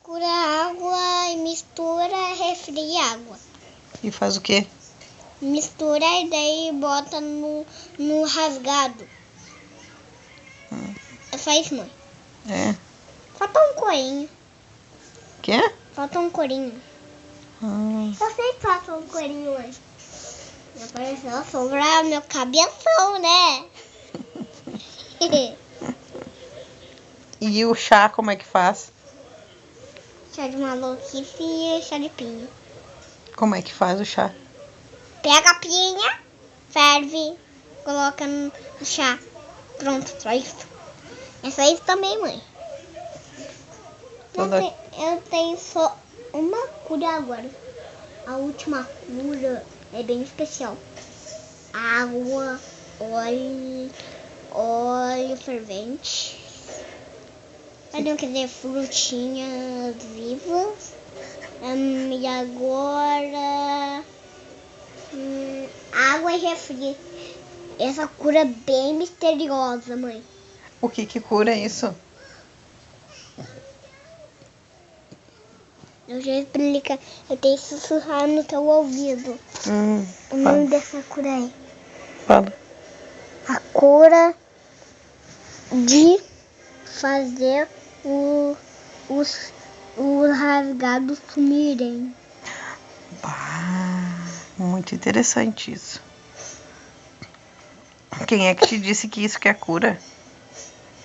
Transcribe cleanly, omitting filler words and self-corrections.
Cura água e mistura, refri e água. E faz o quê? Mistura e daí bota no rasgado. É só isso, mãe. É. Falta um corinho. Quê? Falta um corinho. Só sei que falta um corinho, mãe. Me apareceu sobre meu cabeção, né? E o chá, como é que faz? Chá de maluquice e chá de pinha. Como é que faz o chá? Pega a pinha, ferve, coloca no chá. Pronto, só isso. É só isso também, mãe. Eu tenho só uma cura agora. A última cura é bem especial. Água, óleo fervente. Eu não quer dizer frutinhas vivas. E agora água e refri. Essa cura é bem misteriosa, mãe. O que cura isso? Eu já explico. Eu tenho que sussurrar no teu ouvido. O nome dessa cura é Fala. a cura de fazer os rasgados sumirem. Muito interessante isso. Quem é que te disse que isso que é cura?